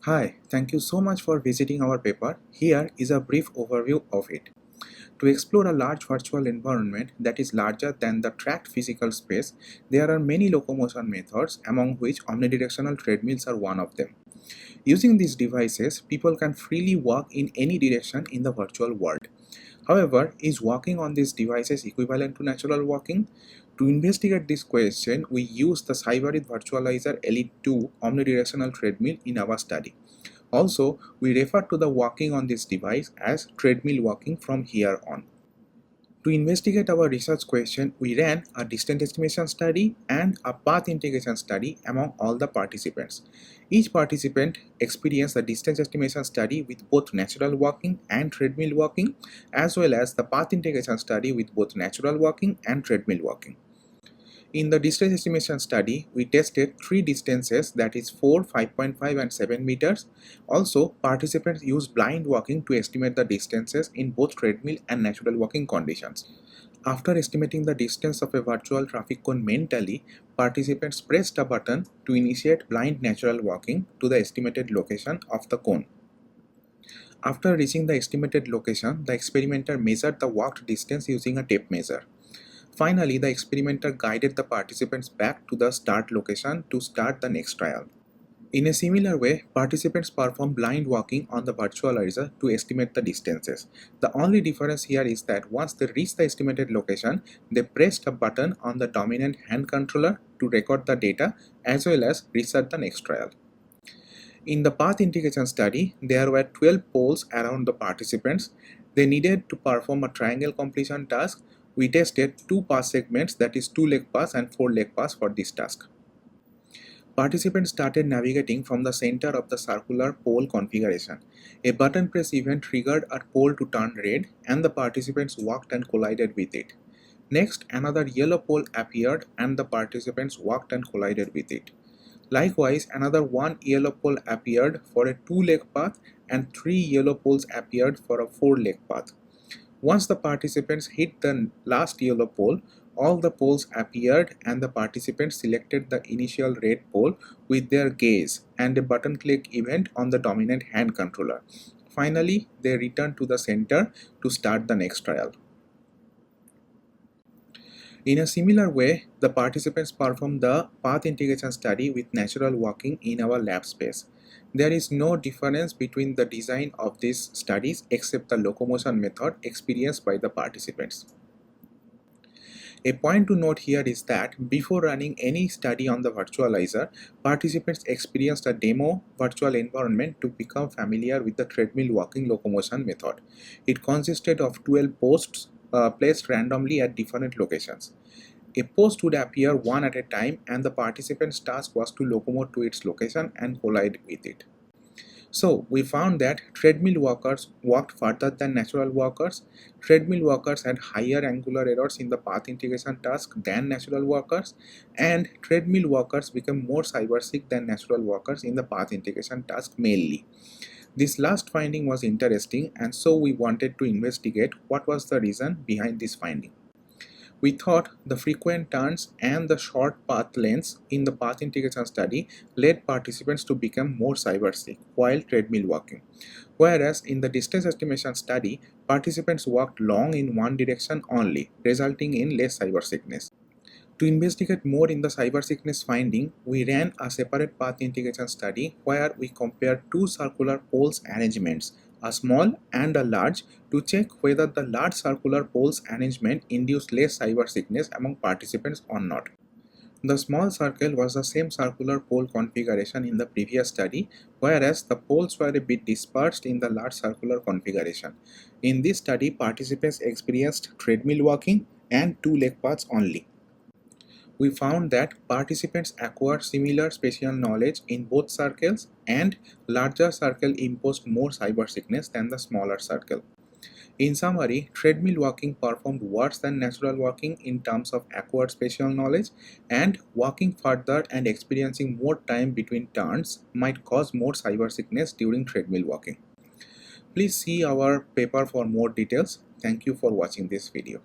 Hi, thank you so much for visiting our paper. Here is a brief overview of it. To explore a large virtual environment that is larger than the tracked physical space, there are many locomotion methods, among which omnidirectional treadmills are one of them. Using these devices, people can freely walk in any direction in the virtual world. However, is walking on these devices equivalent to natural walking? To investigate this question, we use the Cyberith Virtualizer Elite 2 omnidirectional treadmill in our study. Also, we refer to the walking on this device as treadmill walking from here on. To investigate our research question, we ran a distance estimation study and a path integration study among all the participants. Each participant experienced the distance estimation study with both natural walking and treadmill walking, as well as the path integration study with both natural walking and treadmill walking. In the distance estimation study, we tested three distances, that is 4, 5.5 and 7 meters. Also, participants used blind walking to estimate the distances in both treadmill and natural walking conditions. After estimating the distance of a virtual traffic cone mentally, participants pressed a button to initiate blind natural walking to the estimated location of the cone. After reaching the estimated location, the experimenter measured the walked distance using a tape measure. Finally, the experimenter guided the participants back to the start location to start the next trial. In a similar way, participants perform blind walking on the virtualizer to estimate the distances. The only difference here is that once they reach the estimated location, they pressed a button on the dominant hand controller to record the data as well as restart the next trial. In the path integration study, there were 12 poles around the participants. They needed to perform a triangle completion task. We tested two path segments, that is 2-leg pass and 4-leg pass for this task. Participants started navigating from the center of the circular pole configuration. A button press event triggered a pole to turn red and the participants walked and collided with it. Next, another yellow pole appeared and the participants walked and collided with it. Likewise, another one yellow pole appeared for a 2-leg path and 3 yellow poles appeared for a 4-leg path. Once the participants hit the last yellow pole, all the poles appeared and the participants selected the initial red pole with their gaze and a button click event on the dominant hand controller. Finally, they returned to the center to start the next trial. In a similar way, the participants performed the path integration study with natural walking in our lab space. There is no difference between the design of these studies except the locomotion method experienced by the participants. A point to note here is that before running any study on the virtualizer, participants experienced a demo virtual environment to become familiar with the treadmill walking locomotion method. It consisted of 12 posts placed randomly at different locations. A post would appear one at a time and the participant's task was to locomote to its location and collide with it. So, we found that treadmill walkers walked further than natural walkers. Treadmill walkers had higher angular errors in the path integration task than natural walkers, and treadmill walkers became more cybersick than natural walkers in the path integration task mainly. This last finding was interesting, and so we wanted to investigate what was the reason behind this finding. We thought the frequent turns and the short path lengths in the path integration study led participants to become more cybersick while treadmill walking. Whereas in the distance estimation study, participants walked long in one direction only, resulting in less cybersickness. To investigate more in the cybersickness finding, we ran a separate path integration study where we compared two circular poles arrangements, a small and a large, to check whether the large circular poles arrangement induced less cybersickness among participants or not. The small circle was the same circular pole configuration in the previous study, whereas the poles were a bit dispersed in the large circular configuration. In this study, participants experienced treadmill walking and 2-leg paths only. We found that participants acquired similar spatial knowledge in both circles, and larger circle imposed more cybersickness than the smaller circle. In summary, treadmill walking performed worse than natural walking in terms of acquired spatial knowledge, and walking further and experiencing more time between turns might cause more cybersickness during treadmill walking. Please see our paper for more details. Thank you for watching this video.